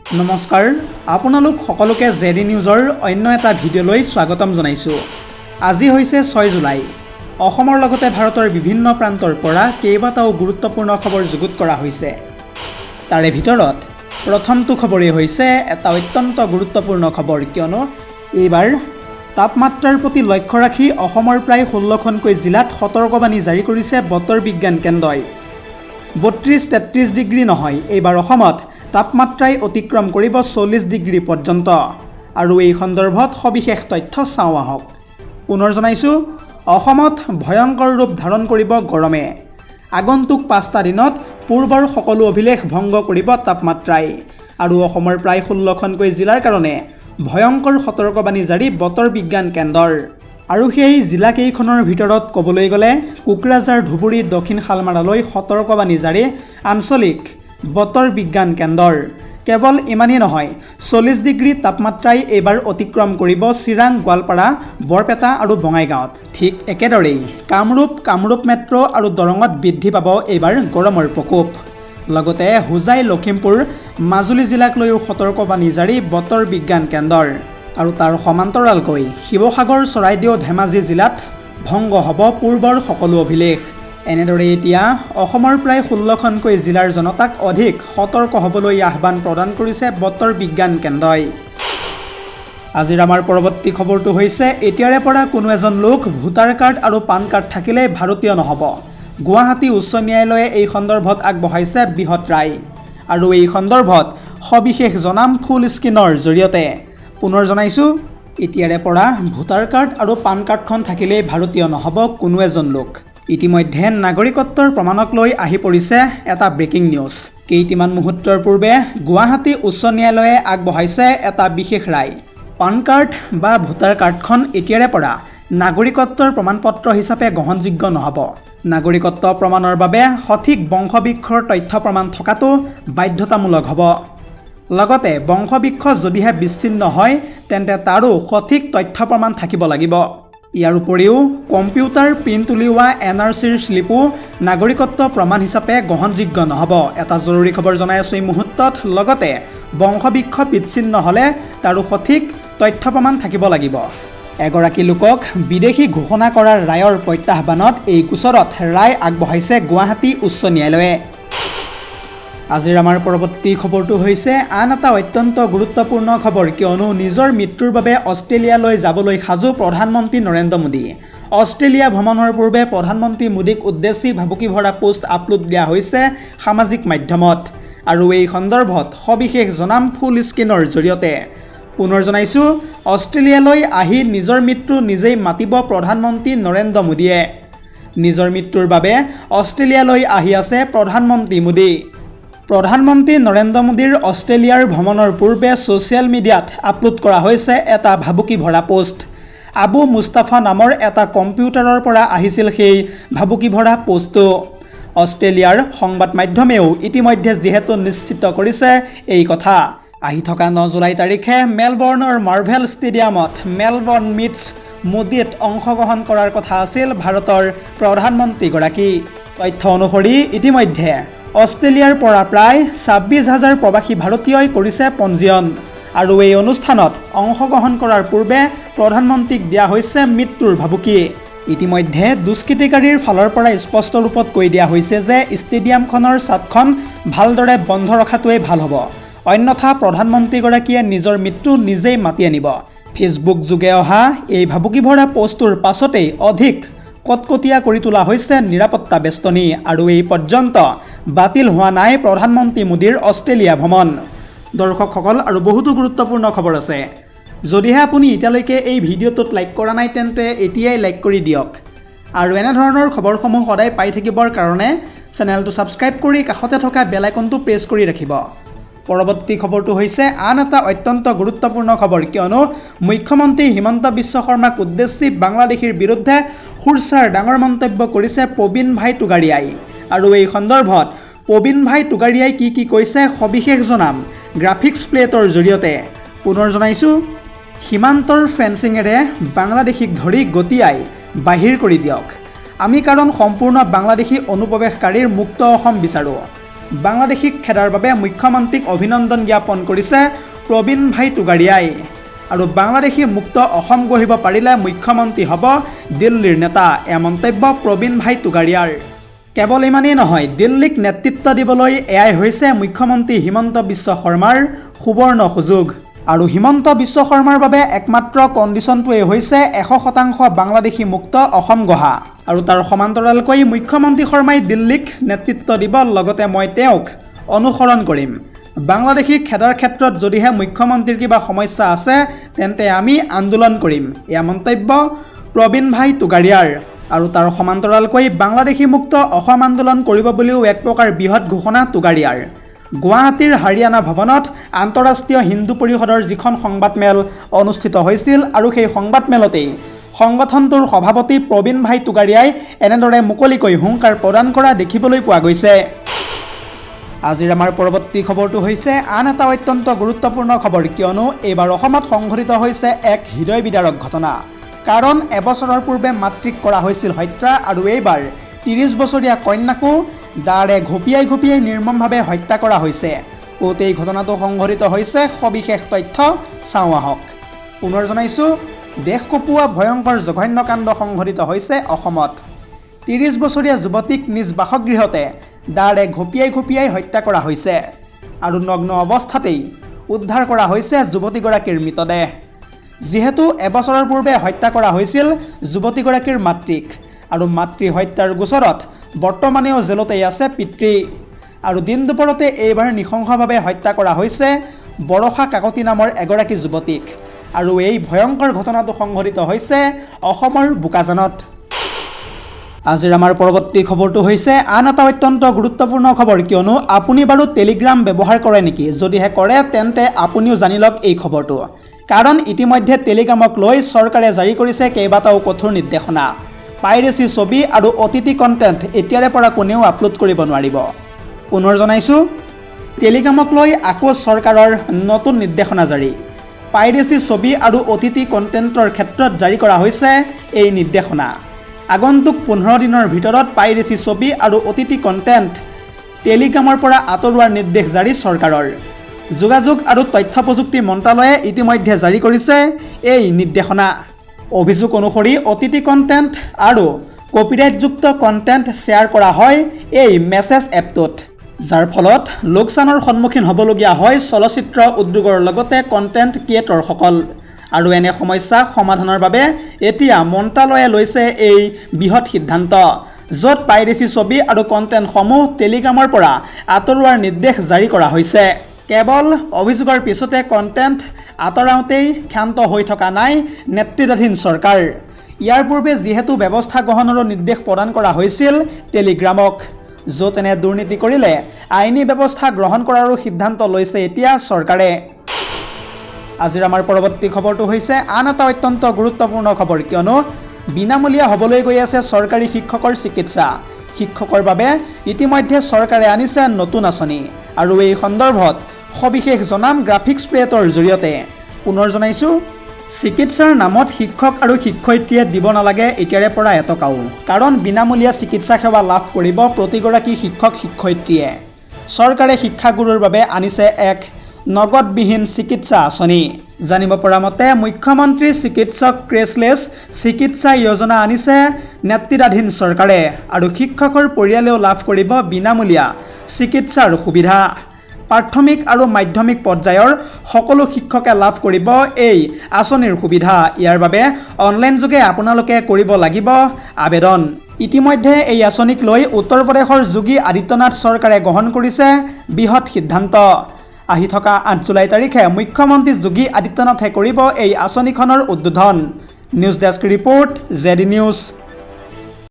নমস্কাৰ আপোনালোক সকলোকে জেডি নিউজৰ অন্য এটা ভিডিঅ'লৈ স্বাগতম জনাইছোঁ। আজি হৈছে 6 জুলাই। অসমৰ লগতে ভাৰতৰ বিভিন্ন প্ৰান্তৰ পৰা কেইবাটাও গুৰুত্বপূৰ্ণ খবৰ যুগুত কৰা হৈছে। তাৰে ভিতৰত প্ৰথমটো খবৰেই হৈছে এটা অত্যন্ত গুৰুত্বপূৰ্ণ খবৰ, কিয়নো এইবাৰ তাপমাত্ৰাৰ প্ৰতি লক্ষ্য ৰাখি অসমৰ প্ৰায় 16খনকৈ জিলাত সতৰ্কবাণী জাৰি কৰিছে বতৰ বিজ্ঞান কেন্দ্ৰই। 32-33 ডিগ্ৰী নহয়, এইবাৰ অসমত তাপমাত্ৰাই অতিক্ৰম কৰিব 40 ডিগ্ৰী পৰ্যন্ত। আৰু এই সন্দৰ্ভত সবিশেষ তথ্য চাওঁ আহক। পুনৰ জনাইছোঁ, অসমত ভয়ংকৰ ৰূপ ধাৰণ কৰিব গৰমে। আগন্তুক 5টা দিনত পূৰ্বৰ সকলো অভিলেখ ভংগ কৰিব তাপমাত্ৰাই। আৰু অসমৰ প্ৰায় 16খনকৈ জিলাৰ কাৰণে ভয়ংকৰ সতৰ্কবাণী জাৰি বতৰ বিজ্ঞান কেন্দ্ৰৰ। আৰু সেই জিলাকেইখনৰ ভিতৰত ক'বলৈ গ'লে কোকৰাঝাৰ, ধুবুৰী, দক্ষিণ শালমাৰালৈ সতৰ্কবাণী জাৰি আঞ্চলিক বতৰ বিজ্ঞান কেন্দ্ৰৰ। কেৱল ইমানেই নহয়, 40 ডিগ্ৰী তাপমাত্ৰাই এইবাৰ অতিক্ৰম কৰিব চিৰাং, গোৱালপাৰা, বৰপেটা আৰু বঙাইগাঁৱত। ঠিক একেদৰেই কামৰূপ মেট্ৰ' আৰু দৰঙত বৃদ্ধি পাব এইবাৰ গৰমৰ প্ৰকোপ। লগতে হোজাই, লখিমপুৰ, মাজুলী জিলাক লৈও সতৰ্কবাণী জাৰি বতৰ বিজ্ঞান কেন্দ্ৰৰ। আৰু তাৰ সমান্তৰালকৈ শিৱসাগৰ, চৰাইদেউ, ধেমাজি জিলাত ভংগ হ'ব পূৰ্বৰ সকলো অভিলেখ। এনেদৰে এতিয়া অসমৰ প্ৰায় 16খনকৈ জিলাৰ জনতাক অধিক সতৰ্ক হ'বলৈ আহ্বান প্ৰদান কৰিছে বতৰ বিজ্ঞান কেন্দ্ৰই। আজিৰ আমাৰ পৰৱৰ্তী খবৰটো হৈছে, এতিয়াৰে পৰা কোনো এজন লোক ভোটাৰ কাৰ্ড আৰু পান কাৰ্ড থাকিলে ভাৰতীয় নহ'ব। গুৱাহাটী উচ্চ ন্যায়ালয়ে এই সন্দৰ্ভত আগবঢ়াইছে বৃহৎ ৰায়। আৰু এই সন্দৰ্ভত সবিশেষ জনাম ফুল স্ক্ৰীনৰ জৰিয়তে। পুনৰ জনাইছোঁ, এতিয়াৰে পৰা ভোটাৰ কাৰ্ড আৰু পান কাৰ্ডখন থাকিলেই ভাৰতীয় নহ'ব কোনো এজন লোক। ইতিমধ্যে নাগৰিকত্বৰ প্ৰমাণক লৈ আহি পৰিছে এটা ব্ৰেকিং নিউজ। কেইটিমান মুহূৰ্তৰ পূৰ্বে গুৱাহাটী উচ্চ ন্যায়ালয়ে আগবঢ়াইছে এটা বিশেষ ৰায়। পান কাৰ্ড বা ভোটাৰ কাৰ্ডখন এতিয়াৰে পৰা নাগৰিকত্বৰ প্ৰমাণপত্ৰ হিচাপে গ্ৰহণযোগ্য নহ'ব। নাগৰিকত্ব প্ৰমাণৰ বাবে সঠিক বংশবৃক্ষৰ তথ্য প্ৰমাণ থকাটো বাধ্যতামূলক হ'ব। লগতে বংশবৃক্ষ যদিহে বিচ্ছিন্ন হয়, তেন্তে তাৰো সঠিক তথ্য প্ৰমাণ থাকিব লাগিব। ইয়াৰ উপৰিও কম্পিউটাৰ প্ৰিণ্ট উলিওৱা NRCৰ শ্লিপো নাগৰিকত্ব প্ৰমাণ হিচাপে গ্ৰহণযোগ্য নহ'ব। এটা জৰুৰী খবৰ জনাই আছোঁ এই মুহূৰ্তত। লগতে বংশবৃক্ষ বিচ্ছিন্ন হ'লে তাৰো সঠিক তথ্য প্ৰমাণ থাকিব লাগিব। এগৰাকী লোকক বিদেশী ঘোষণা কৰাৰ ৰায়ৰ প্ৰত্যাহ্বানত এই গোচৰত ৰায় আগবঢ়াইছে গুৱাহাটী উচ্চ ন্যায়ালয়ে। আজিৰ আমাৰ পৰৱৰ্তী খবৰটো হৈছে আন এটা অত্যন্ত গুৰুত্বপূৰ্ণ খবৰ, কিয়নো নিজৰ মৃত্যুৰ বাবে অষ্ট্ৰেলিয়ালৈ যাবলৈ সাজু প্ৰধানমন্ত্ৰী নৰেন্দ্ৰ মোদী। অষ্ট্ৰেলিয়া ভ্ৰমণৰ পূৰ্বে প্ৰধানমন্ত্ৰী মোদীক উদ্দেশ্যি ভাবুকি ভৰা পোষ্ট আপলোড দিয়া হৈছে সামাজিক মাধ্যমত। আৰু এই সন্দৰ্ভত সবিশেষ জনাম ফুল স্ক্ৰীনৰ জৰিয়তে। পুনৰ জনাইছোঁ, অষ্ট্ৰেলিয়ালৈ আহি নিজৰ মৃত্যু নিজেই মাতিব প্ৰধানমন্ত্ৰী নৰেন্দ্ৰ মোদীয়ে। নিজৰ মৃত্যুৰ বাবে অষ্ট্ৰেলিয়ালৈ আহি আছে প্ৰধানমন্ত্ৰী মোদী। প্ৰধানমন্ত্ৰী নৰেন্দ্ৰ মোদীৰ অষ্ট্ৰেলিয়াৰ ভ্ৰমণৰ পূৰ্বে ছ'চিয়েল মিডিয়াত আপলোড কৰা হৈছে এটা ভাবুকি ভৰা পোষ্ট। আবু মুস্তাফা নামৰ এটা কম্পিউটাৰৰ পৰা আহিছিল সেই ভাবুকি ভৰা পোষ্টটো। অষ্ট্ৰেলিয়াৰ সংবাদ মাধ্যমেও ইতিমধ্যে যিহেতু নিশ্চিত কৰিছে এই কথা। আহি থকা 9 জুলাই তাৰিখে মেলবৰ্ণৰ মাৰ্ভেল ষ্টেডিয়ামত মেলবৰ্ণ মিটছ মোদীত অংশগ্ৰহণ কৰাৰ কথা আছিল ভাৰতৰ প্ৰধানমন্ত্ৰীগৰাকী। তথ্য অনুসৰি ইতিমধ্যে অষ্ট্ৰেলিয়াৰ পৰা প্ৰায় 26,000 প্ৰৱাসী ভাৰতীয়ই কৰিছে পঞ্জীয়ন। আৰু এই অনুষ্ঠানত অংশগ্ৰহণ কৰাৰ পূৰ্বে প্ৰধানমন্ত্ৰীক দিয়া হৈছে মৃত্যুৰ ভাবুকি। ইতিমধ্যে দুষ্কৃতিকাৰীৰ ফালৰ পৰা স্পষ্ট ৰূপত কৈ দিয়া হৈছে যে ষ্টেডিয়ামখনৰ ছাদখন ভালদৰে বন্ধ ৰখাটোৱেই ভাল হ'ব, অন্যথা প্ৰধানমন্ত্ৰীগৰাকীয়ে নিজৰ মৃত্যু নিজেই মাতি আনিব। ফেচবুক যোগে অহা এই ভাবুকি ভৰা পোষ্টটোৰ পাছতেই অধিক কটকটীয়া কৰি তোলা হৈছে নিৰাপত্তা বেষ্টনী। আৰু এই পৰ্যন্ত বাতিল হোৱা নাই প্ৰধানমন্ত্ৰী মোদীৰ অষ্ট্ৰেলিয়া ভ্ৰমণ। দৰ্শকসকল, আৰু বহুতো গুৰুত্বপূৰ্ণ খবৰ আছে। যদিহে আপুনি এতিয়ালৈকে এই ভিডিঅ'টোত লাইক কৰা নাই, তেন্তে এতিয়াই লাইক কৰি দিয়ক। আৰু এনেধৰণৰ খবৰসমূহ সদায় পাই থাকিবৰ কাৰণে চেনেলটো ছাবস্ক্ৰাইব কৰি কাষতে থকা বেল আইকনটো প্ৰেছ কৰি ৰাখিব। পৰৱৰ্তী খবৰটো হৈছে আন এটা অত্যন্ত গুৰুত্বপূৰ্ণ খবৰ, কিয়নো মুখ্যমন্ত্ৰী হিমন্ত বিশ্ব শৰ্মাক উদ্দেশ্যি বাংলাদেশীৰ বিৰুদ্ধে সুৰচাৰ ডাঙৰ মন্তব্য কৰিছে প্ৰবীণ ভাই টুগাৰিয়াই। আৰু এই সন্দৰ্ভত প্ৰবীণ ভাই টুগাৰিয়াই কি কৈছে সবিশেষ জনাম গ্ৰাফিক্স প্লেটৰ জৰিয়তে। পুনৰ জনাইছোঁ, সীমান্তৰ ফেন্সিঙেৰে বাংলাদেশীক ধৰি গতিয়াই বাহিৰ কৰি দিয়ক। আমি কাৰণ সম্পূৰ্ণ বাংলাদেশী অনুপ্ৰৱেশকাৰীৰ মুক্ত অসম বিচাৰোঁ। বাংলাদেশীক খেদাৰ বাবে মুখ্যমন্ত্ৰীক অভিনন্দন জ্ঞাপন কৰিছে প্ৰবীণ ভাই টুগাৰিয়াই। আৰু বাংলাদেশী মুক্ত অসম গঢ়িব পাৰিলে মুখ্যমন্ত্ৰী হ'ব দিল্লীৰ নেতা, এয়া মন্তব্য প্ৰবীণ ভাই টুগাৰিয়াৰ। কেৱল ইমানেই নহয়, দিল্লীক নেতৃত্ব দিবলৈ এয়াই হৈছে মুখ্যমন্ত্ৰী হিমন্ত বিশ্ব শৰ্মাৰ সুবৰ্ণ সুযোগ। আৰু হিমন্ত বিশ্ব শৰ্মাৰ বাবে একমাত্ৰ কণ্ডিশ্যনটোৱেই হৈছে 100% বাংলাদেশী মুক্ত অসম গঢ়া। আৰু তাৰ সমান্তৰালকৈ মুখ্যমন্ত্ৰী শৰ্মাই দিল্লীক নেতৃত্ব দিব, লগতে মই তেওঁক অনুসৰণ কৰিম। বাংলাদেশী খেদাৰ ক্ষেত্ৰত যদিহে মুখ্যমন্ত্ৰীৰ কিবা সমস্যা আছে তেন্তে আমি আন্দোলন কৰিম, এয়া মন্তব্য প্ৰবীণ ভাই টুগাৰিয়াৰ। আৰু তাৰ সমান্তৰালকৈ বাংলাদেশী মুক্ত অসম আন্দোলন কৰিব বুলিও এক প্ৰকাৰ বৃহৎ ঘোষণা টুগাৰিয়াৰ। গুৱাহাটীৰ হাৰিয়ানা ভৱনত আন্তঃৰাষ্ট্ৰীয় হিন্দু পৰিষদৰ যিখন সংবাদমেল অনুষ্ঠিত হৈছিল আৰু সেই সংবাদমেলতেই সংগঠনটোৰ সভাপতি প্ৰবীণ ভাই টুগাৰিয়াই এনেদৰে মুকলিকৈ হুংকাৰ প্ৰদান কৰা দেখিবলৈ পোৱা গৈছে। আজিৰ আমাৰ পৰৱৰ্তী খবৰটো হৈছে আন এটা অত্যন্ত গুৰুত্বপূৰ্ণ খবৰ, কিয়নো এইবাৰ অসমত সংঘটিত হৈছে এক হৃদয় বিদাৰক ঘটনা। কাৰণ এবছৰৰ পূৰ্বে মাতৃক কৰা হৈছিল হত্যা, আৰু এইবাৰ 30 বছৰীয়া কন্যাকো দাৰে ঘপিয়াই ঘপিয়াই নিৰ্মমভাৱে হত্যা কৰা হৈছে। ক'ত এই ঘটনাটো সংঘটিত হৈছে সবিশেষ তথ্য চাওঁ আহক। পুনৰ জনাইছোঁ, দেশ কঁপোৱা ভয়ংকৰ জঘন্য কাণ্ড সংঘটিত হৈছে অসমত। 30 বছৰীয়া যুৱতীক নিজ বাসগৃহতে দাৰে ঘপিয়াই ঘপিয়াই হত্যা কৰা হৈছে আৰু নগ্ন অৱস্থাতেই উদ্ধাৰ কৰা হৈছে যুৱতীগৰাকীৰ মৃতদেহ। যিহেতু এবছৰৰ পূৰ্বে হত্যা কৰা হৈছিল যুৱতীগৰাকীৰ মাতৃক, আৰু মাতৃ হত্যাৰ গোচৰত বৰ্তমানেও জেলতেই আছে পিতৃ। আৰু দিন দুপৰতে এইবাৰ নৃশংসভাৱে হত্যা কৰা হৈছে বৰষা কাকতি নামৰ এগৰাকী যুৱতীক। আৰু এই ভয়ংকৰ ঘটনাটো সংঘটিত হৈছে অসমৰ বোকাজানত। আজিৰ আমাৰ পৰৱৰ্তী খবৰটো হৈছে আন এটা অত্যন্ত গুৰুত্বপূৰ্ণ খবৰ, কিয়নো আপুনি বাৰু টেলিগ্ৰাম ব্যৱহাৰ কৰে নেকি? যদিহে কৰে তেন্তে আপুনিও জানি লওক এই খবৰটো। কাৰণ ইতিমধ্যে টেলিগ্ৰামক লৈ চৰকাৰে জাৰি কৰিছে কেইবাটাও কঠোৰ নিৰ্দেশনা। পাইৰেচি ছবি আৰু অটিটি কণ্টেণ্ট এতিয়াৰে পৰা কোনেও আপলোড কৰিব নোৱাৰিব। পুনৰ জনাইছোঁ, টেলিগ্ৰামক লৈ আকৌ চৰকাৰৰ নতুন নিৰ্দেশনা জাৰি। পাইৰেচি ছবি আৰু অটিটি কণ্টেণ্টৰ ক্ষেত্ৰত জাৰি কৰা হৈছে এই নিৰ্দেশনা। আগন্তুক 15 দিনৰ ভিতৰত পাইৰেচি ছবি আৰু অটিটি কণ্টেণ্ট টেলিগ্ৰামৰ পৰা আঁতৰোৱাৰ নিৰ্দেশ জাৰি চৰকাৰৰ। যোগাযোগ আৰু তথ্য প্ৰযুক্তি মন্ত্ৰালয়ে ইতিমধ্যে জাৰি কৰিছে এই নিৰ্দেশনা। অভিযোগ অনুসৰি অটিটি কণ্টেণ্ট আৰু কপিৰাইটযুক্ত কণ্টেণ্ট শ্বেয়াৰ কৰা হয় এই মেছেজ এপটোত, যাৰ ফলত লোকচানৰ সন্মুখীন হ'বলগীয়া হয় চলচ্চিত্ৰ উদ্যোগৰ লগতে কণ্টেণ্ট ক্ৰিয়েটৰসকল। আৰু এনে সমস্যা সমাধানৰ বাবে এতিয়া মন্ত্ৰালয়ে লৈছে এই বৃহৎ সিদ্ধান্ত, য'ত পাইৰেচি ছবি আৰু কণ্টেণ্টসমূহ টেলিগ্ৰামৰ পৰা আঁতৰোৱাৰ নিৰ্দেশ জাৰি কৰা হৈছে। কেৱল অভিযোগৰ পিছতে কণ্টেণ্ট আঁতৰাওঁতেই ক্ষান্ত হৈ থকা নাই নেতৃত্বাধীন চৰকাৰ। ইয়াৰ পূৰ্বে যিহেতু ব্যৱস্থা গ্ৰহণৰো নিৰ্দেশ প্ৰদান কৰা হৈছিল টেলিগ্ৰামক, য'ত এনে দুৰ্নীতি কৰিলে আইনী ব্যৱস্থা গ্ৰহণ কৰাৰো সিদ্ধান্ত লৈছে এতিয়া চৰকাৰে। আজিৰ আমাৰ পৰৱৰ্তী খবৰটো হৈছে আন এটা অত্যন্ত গুৰুত্বপূৰ্ণ খবৰ, কিয়নো বিনামূলীয়া হ'বলৈ গৈ আছে চৰকাৰী শিক্ষকৰ চিকিৎসা। শিক্ষকৰ বাবে ইতিমধ্যে চৰকাৰে আনিছে নতুন আঁচনি, আৰু এই সন্দৰ্ভত সবিশেষ জনাম গ্ৰাফিক্স প্লেটৰ জৰিয়তে। পুনৰ জনাইছোঁ, চিকিৎসাৰ নামত শিক্ষক আৰু শিক্ষয়িত্ৰীয়ে দিব নালাগে এতিয়াৰে পৰা এটকাও, কাৰণ বিনামূলীয়া চিকিৎসা সেৱা লাভ কৰিব প্ৰতিগৰাকী শিক্ষক শিক্ষয়িত্ৰীয়ে। চৰকাৰে শিক্ষাগুৰুৰ বাবে আনিছে এক নগদবিহীন চিকিৎসা আঁচনি। জানিব পৰা মতে মুখ্যমন্ত্ৰী চিকিৎসক ক্ৰেচলেছ চিকিৎসা যোজনা আনিছে নেতৃত্বাধীন চৰকাৰে, আৰু শিক্ষকৰ পৰিয়ালেও লাভ কৰিব বিনামূলীয়া চিকিৎসাৰ সুবিধা। প্ৰাথমিক আৰু মাধ্যমিক পৰ্যায়ৰ সকলো শিক্ষকে লাভ কৰিব এই আঁচনিৰ সুবিধা। ইয়াৰ বাবে অনলাইন যোগে আপোনালোকে কৰিব লাগিব আবেদন। ইতিমধ্যে এই আঁচনিক লৈ উত্তৰ প্ৰদেশৰ যোগী আদিত্যনাথ চৰকাৰে গ্ৰহণ কৰিছে বৃহৎ সিদ্ধান্ত। আহি থকা 8 জুলাই তাৰিখে মুখ্যমন্ত্ৰী যোগী আদিত্যনাথে কৰিব এই আঁচনিখনৰ উদ্বোধন। News desk report, JD news.